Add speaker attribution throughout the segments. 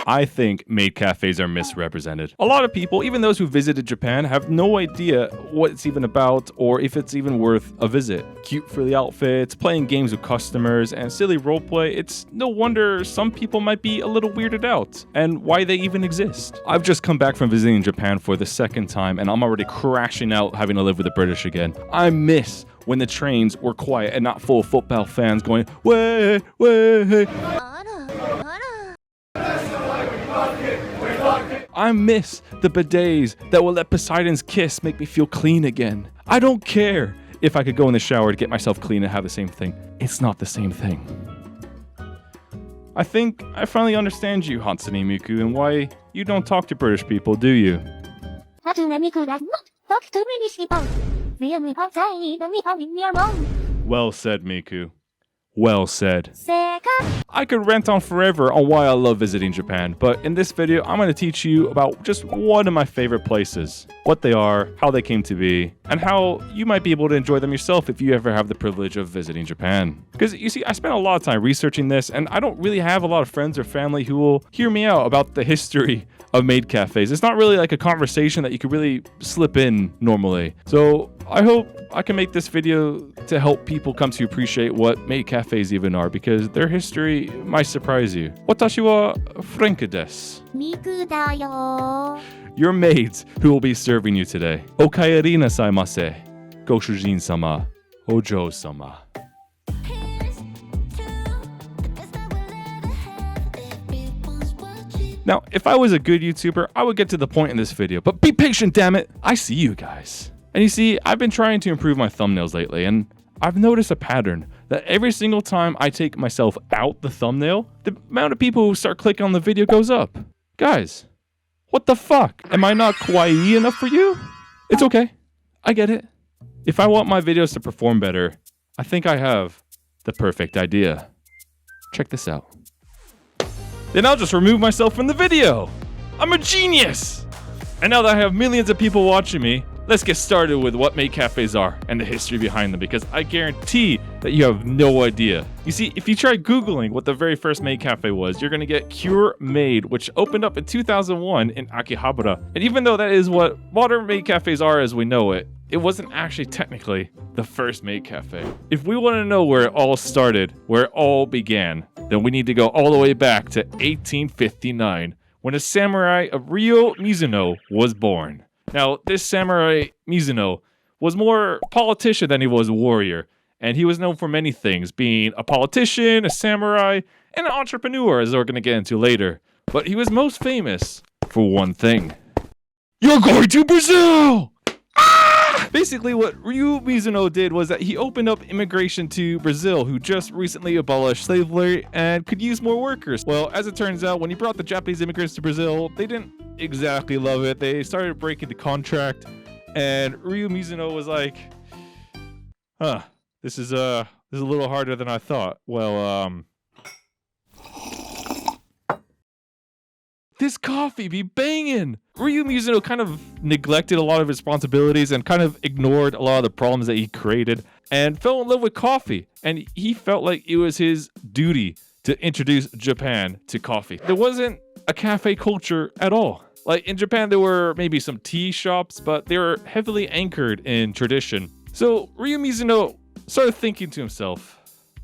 Speaker 1: I think maid cafes are misrepresented. A lot of people, even those who visited Japan, have no idea what it's even about or if it's even worth a visit. Cute frilly outfits, playing games with customers, and silly roleplay, it's no wonder some people might be a little weirded out, and why they even exist. I've just come back from visiting Japan for the second time, and I'm already crashing out having to live with the British again. I miss when the trains were quiet and not full of football fans going, way, way. I miss the bidets that will let Poseidon's kiss make me feel clean again. I don't care if I could go in the shower to get myself clean and have the same thing. It's not the same thing. I think I finally understand you, Hatsune Miku, and why you don't talk to British people, do you? Well said, Miku. Well said. I could rant on forever on why I love visiting Japan, but in this video, I'm going to teach you about just one of my favorite places, what they are, how they came to be, and how you might be able to enjoy them yourself if you ever have the privilege of visiting Japan. Because you see, I spent a lot of time researching this, and I don't really have a lot of friends or family who will hear me out about the history of maid cafes. It's not really like a conversation that you could really slip in normally. So I hope I can make this video to help people come to appreciate what maid cafes even are, because their history might surprise you. Watashi wa Franka desu.
Speaker 2: Miku da yo.
Speaker 1: Your maids who will be serving you today. Okaeri nasaimase. Goshujin-sama. Ojo-sama. Now, if I was a good YouTuber, I would get to the point in this video, but be patient, damn it! I see you guys. And you see, I've been trying to improve my thumbnails lately, and I've noticed a pattern that every single time I take myself out the thumbnail, the amount of people who start clicking on the video goes up. Guys, what the fuck? Am I not kawaii enough for you? It's okay. I get it. If I want my videos to perform better, I think I have the perfect idea. Check this out. Then I'll just remove myself from the video. I'm a genius! And now that I have millions of people watching me, let's get started with what maid cafes are and the history behind them, because I guarantee that you have no idea. You see, if you try Googling what the very first maid cafe was, you're gonna get Cure Maid, which opened up in 2001 in Akihabara. And even though that is what modern maid cafes are as we know it, it wasn't actually technically the first maid cafe. If we want to know where it all started, where it all began, then we need to go all the way back to 1859, when a samurai of Ryo Mizuno was born. Now, this samurai Mizuno was more politician than he was a warrior, and he was known for many things, being a politician, a samurai, and an entrepreneur, as we're going to get into later. But he was most famous for one thing. You're going to Brazil! Basically, what Ryo Mizuno did was that he opened up immigration to Brazil, who just recently abolished slavery and could use more workers. Well, as it turns out, when he brought the Japanese immigrants to Brazil, they didn't exactly love it. They started breaking the contract, and Ryo Mizuno was like, this is a little harder than I thought. Well, this coffee be banging! Ryo Mizuno kind of neglected a lot of responsibilities and kind of ignored a lot of the problems that he created and fell in love with coffee. And he felt like it was his duty to introduce Japan to coffee. There wasn't a cafe culture at all. Like in Japan, there were maybe some tea shops, but they were heavily anchored in tradition. So Ryo Mizuno started thinking to himself,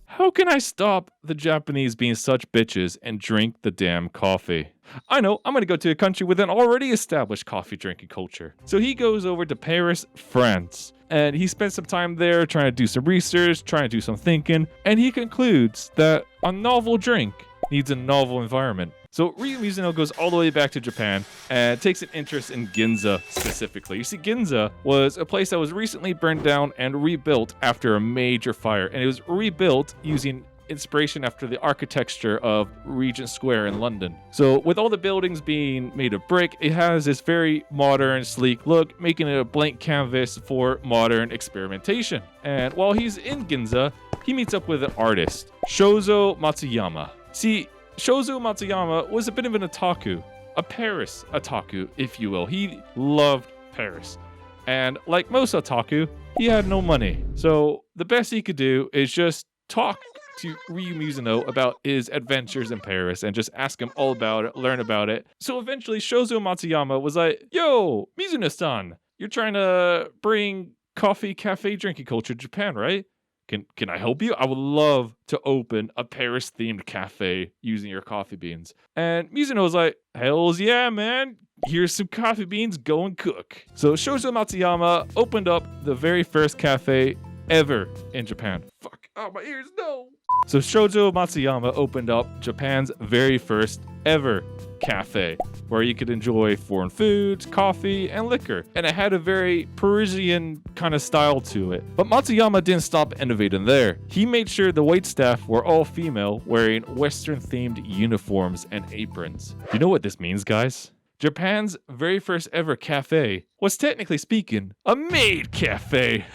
Speaker 1: how can I stop the Japanese being such bitches and drink the damn coffee? I know, I'm gonna go to a country with an already established coffee drinking culture. So he goes over to Paris, France, and he spends some time there trying to do some research, trying to do some thinking, and he concludes that a novel drink needs a novel environment. So Ryo Mizuno goes all the way back to Japan and takes an interest in Ginza specifically. You see, Ginza was a place that was recently burned down and rebuilt after a major fire, and it was rebuilt using inspiration after the architecture of Regent Square in London. So with all the buildings being made of brick, it has this very modern, sleek look, making it a blank canvas for modern experimentation. And while he's in Ginza, he meets up with an artist, SHOZO Matsuyama. See, SHOZO Matsuyama was a bit of an otaku, a Paris otaku, if you will. He loved Paris. And like most otaku, he had no money. So the best he could do is just talk to Ryu Mizuno about his adventures in Paris and just ask him all about it, learn about it. So eventually Shozo Matsuyama was like, yo, Mizuno-san, you're trying to bring coffee cafe drinking culture to Japan, right? Can I help you? I would love to open a Paris-themed cafe using your coffee beans. And Mizuno was like, hells yeah, man. Here's some coffee beans, go and cook. So Shozo Matsuyama opened up the very first cafe ever in Japan. Fuck, oh my ears, no. So Shozo Matsuyama opened up Japan's very first ever cafe where you could enjoy foreign foods, coffee, and liquor. And it had a very Parisian kind of style to it. But Matsuyama didn't stop innovating there. He made sure the waitstaff were all female, wearing Western-themed uniforms and aprons. You know what this means, guys? Japan's very first ever cafe was, technically speaking, a maid cafe.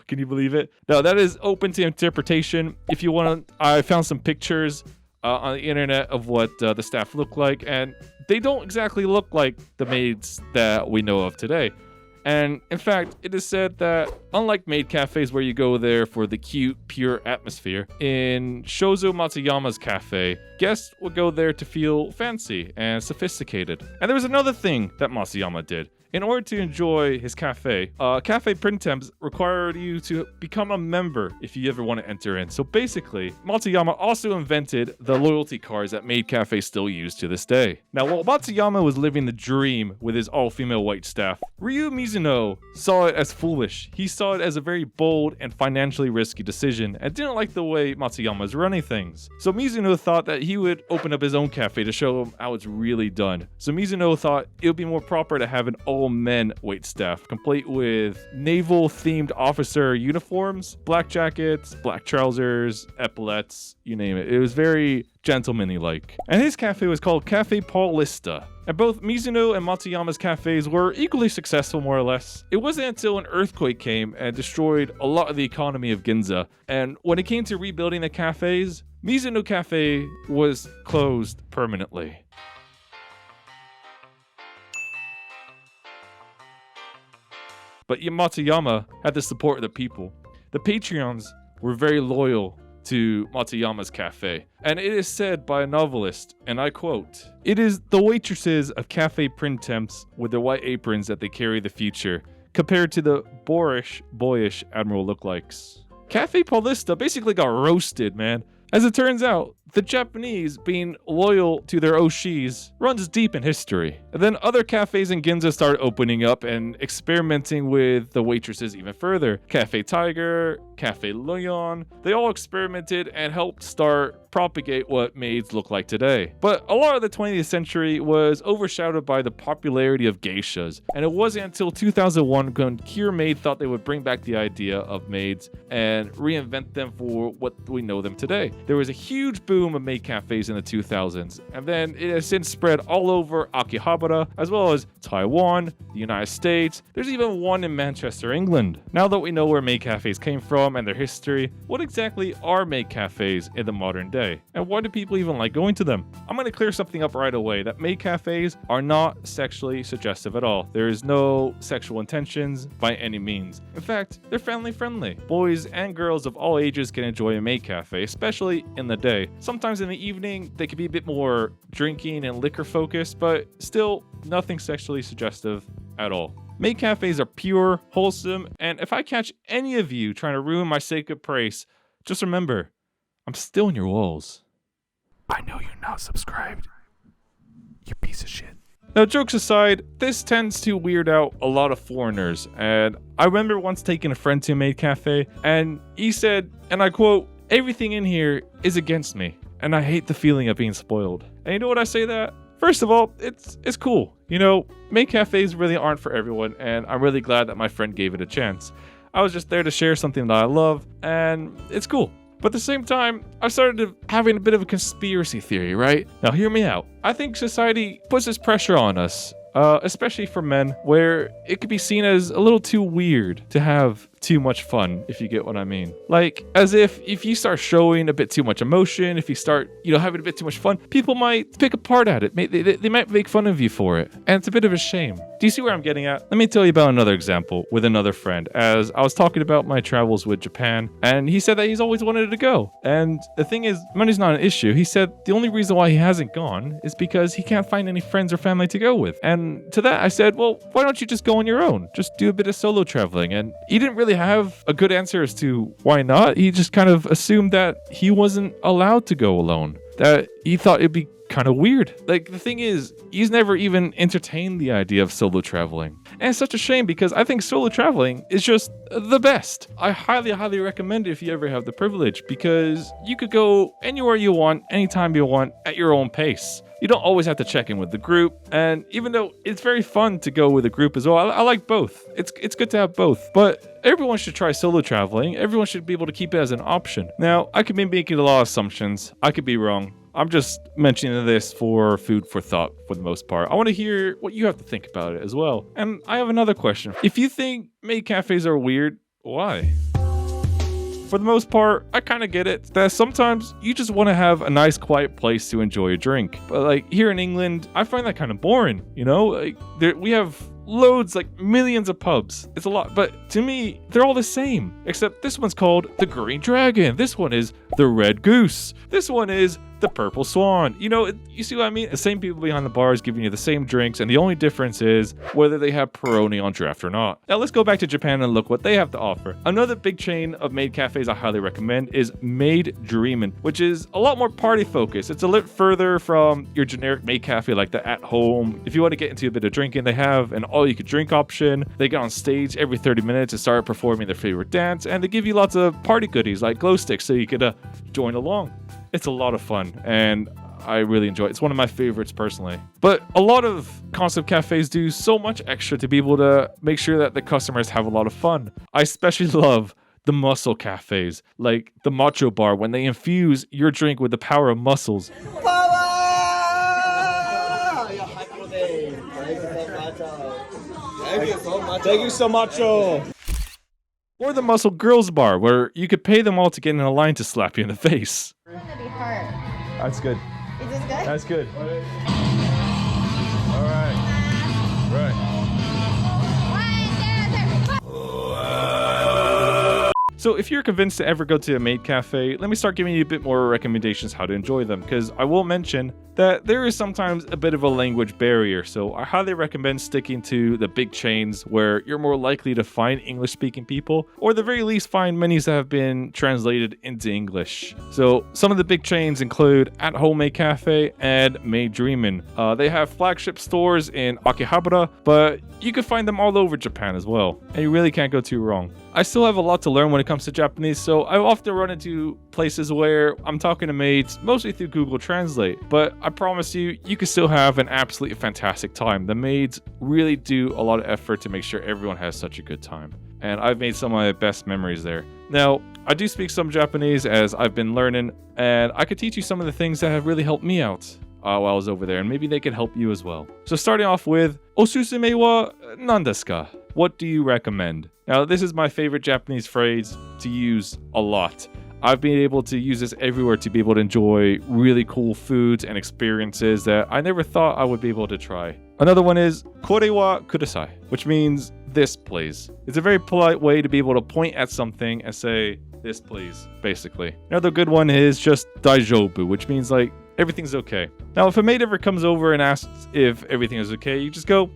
Speaker 1: Can you believe it? Now, that is open to interpretation. If you want to, I found some pictures on the internet of what the staff look like, and they don't exactly look like the maids that we know of today. And in fact, it is said that unlike maid cafes where you go there for the cute, pure atmosphere, in Shozo Matsuyama's cafe, guests would go there to feel fancy and sophisticated. And there was another thing that Matsuyama did. In order to enjoy his cafe, cafe printemps required you to become a member if you ever want to enter in. So basically, Matsuyama also invented the loyalty cards that Maid Cafés still use to this day. Now, while Matsuyama was living the dream with his all-female white staff, Ryu Mizuno saw it as foolish. He saw it as a very bold and financially risky decision and didn't like the way Matsuyama was running things. So Mizuno thought that he would open up his own cafe to show him how it's really done. So Mizuno thought it would be more proper to have an all-men waitstaff, complete with naval-themed officer uniforms, black jackets, black trousers, epaulettes, you name it. It was very gentlemanly-like. And his cafe was called Cafe Paulista. And both Mizuno and Matsuyama's cafes were equally successful, more or less. It wasn't until an earthquake came and destroyed a lot of the economy of Ginza. And when it came to rebuilding the cafes, Mizuno Cafe was closed permanently. But Matsuyama had the support of the people. The Patreons were very loyal to Matsuyama's cafe. And it is said by a novelist, and I quote, "It is the waitresses of cafe printemps with their white aprons that they carry the future, compared to the boyish Admiral lookalikes." Cafe Paulista basically got roasted, man. As it turns out, the Japanese being loyal to their oshis runs deep in history. And then other cafes in Ginza started opening up and experimenting with the waitresses even further. Cafe Tiger, Cafe Leon, they all experimented and helped propagate what maids look like today. But a lot of the 20th century was overshadowed by the popularity of geishas, and it wasn't until 2001 when Cure Maid thought they would bring back the idea of maids and reinvent them for what we know them today. There was a huge boom of maid cafes in the 2000s, and then it has since spread all over Akihabara, as well as Taiwan, the United States. There's even one in Manchester, England. Now that we know where maid cafes came from and their history, what exactly are maid cafes in the modern day? And why do people even like going to them? I'm going to clear something up right away, that maid cafes are not sexually suggestive at all. There is no sexual intentions by any means. In fact, they're family friendly. Boys and girls of all ages can enjoy a maid cafe, especially in the day. Sometimes in the evening, they can be a bit more drinking and liquor focused, but still nothing sexually suggestive at all. Maid cafes are pure, wholesome, and if I catch any of you trying to ruin my sacred praise, just remember, I'm still in your walls. I know you're not subscribed. You piece of shit. Now, jokes aside, this tends to weird out a lot of foreigners, and I remember once taking a friend to a maid cafe, and he said, and I quote, "Everything in here is against me, and I hate the feeling of being spoiled." And you know what I say that? First of all, it's cool. You know, maid cafes really aren't for everyone, and I'm really glad that my friend gave it a chance. I was just there to share something that I love, and it's cool. But at the same time, I started having a bit of a conspiracy theory, right? Now hear me out. I think society puts this pressure on us, especially for men, where it could be seen as a little too weird to have too much fun, if you get what I mean. Like, as if you start showing a bit too much emotion, if you start, having a bit too much fun, people might pick apart at it. They might make fun of you for it. And it's a bit of a shame. Do you see where I'm getting at? Let me tell you about another example with another friend. As I was talking about my travels with Japan, and he said that he's always wanted to go. And the thing is, money's not an issue. He said the only reason why he hasn't gone is because he can't find any friends or family to go with. And to that, I said, well, why don't you just go on your own? Just do a bit of solo traveling. And he didn't really have a good answer as to why not. He just kind of assumed that he wasn't allowed to go alone. That he thought it'd be kind of weird. Like, the thing is, he's never even entertained the idea of solo traveling. And it's such a shame because I think solo traveling is just the best. I highly recommend it if you ever have the privilege, because you could go anywhere you want, anytime you want, at your own pace. You don't always have to check in with the group, and even though it's very fun to go with a group as well, I like both. It's good to have both, but everyone should try solo traveling. Everyone should be able to keep it as an option. Now, I could be making a lot of assumptions. I could be wrong. I'm just mentioning this for food for thought for the most part. I want to hear what you have to think about it as well. And I have another question. If you think maid cafes are weird, why? For the most part, I kind of get it. That sometimes you just want to have a nice quiet place to enjoy a drink. But like here in England, I find that kind of boring, Like we have loads, like millions of pubs. It's a lot, but to me, they're all the same. Except this one's called the Green Dragon. This one is the Red Goose. This one is the Purple Swan. You see what I mean? The same people behind the bars giving you the same drinks, and the only difference is whether they have Peroni on draft or not. Now let's go back to Japan and look what they have to offer. Another big chain of maid cafes I highly recommend is Maid Dreamin', which is a lot more party focused. It's a little further from your generic maid cafe like the at home. If you want to get into a bit of drinking, they have an all you could drink option. They get on stage every 30 minutes and start performing their favorite dance, and they give you lots of party goodies like glow sticks so you could join along. It's a lot of fun, and I really enjoy it. It's one of my favorites personally. But a lot of concept cafes do so much extra to be able to make sure that the customers have a lot of fun. I especially love the muscle cafes, like the Macho Bar, when they infuse your drink with the power of muscles.
Speaker 3: Thank you so much.
Speaker 1: Or the Muscle Girls Bar, where you could pay them all to get in a line to slap you in the face.
Speaker 2: It's gonna be hard.
Speaker 1: That's good.
Speaker 2: Is this good?
Speaker 1: That's good. All right. Right. So if you're convinced to ever go to a maid cafe, let me start giving you a bit more recommendations how to enjoy them, because I will mention that there is sometimes a bit of a language barrier, so I highly recommend sticking to the big chains where you're more likely to find English-speaking people, or at the very least find menus that have been translated into English. So some of the big chains include At Home Maid Cafe and Maid Dreamin'. They have flagship stores in Akihabara, but you can find them all over Japan as well, and you really can't go too wrong. I still have a lot to learn when it comes to Japanese, so I often run into places where I'm talking to maids, mostly through Google Translate, but I promise you, you can still have an absolutely fantastic time. The maids really do a lot of effort to make sure everyone has such a good time, and I've made some of my best memories there. Now, I do speak some Japanese as I've been learning, and I could teach you some of the things that have really helped me out while I was over there, and maybe they could help you as well. So starting off with, Osusume wa nan desu ka? What do you recommend? Now, this is my favorite Japanese phrase to use a lot. I've been able to use this everywhere to be able to enjoy really cool foods and experiences that I never thought I would be able to try. Another one is kore wa kudasai, which means this please. It's a very polite way to be able to point at something and say, this please, basically. Another good one is just daijoubu, which means like, everything's okay. Now, if a maid ever comes over and asks if everything is okay, you just go,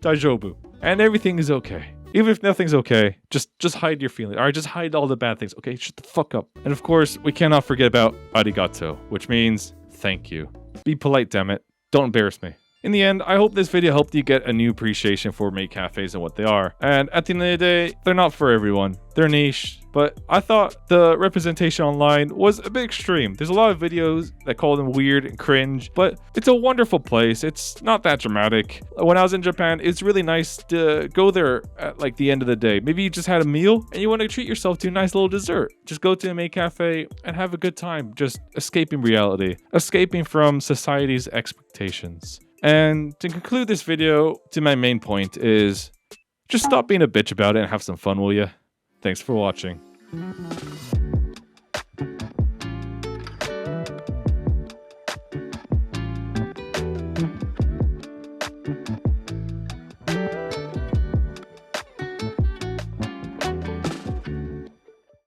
Speaker 1: daijoubu, and everything is okay. Even if nothing's okay, just hide your feelings. All right, just hide all the bad things. Okay, shut the fuck up. And of course, we cannot forget about arigato, which means thank you. Be polite, damn it. Don't embarrass me. In the end, I hope this video helped you get a new appreciation for maid cafes and what they are. And at the end of the day, they're not for everyone. They're niche, but I thought the representation online was a bit extreme. There's a lot of videos that call them weird and cringe, but it's a wonderful place. It's not that dramatic. When I was in Japan, it's really nice to go there at like the end of the day. Maybe you just had a meal and you want to treat yourself to a nice little dessert. Just go to a maid cafe and have a good time. Just escaping reality, escaping from society's expectations. And to conclude this video, to my main point is just stop being a bitch about it and have some fun, will ya? Thanks for watching.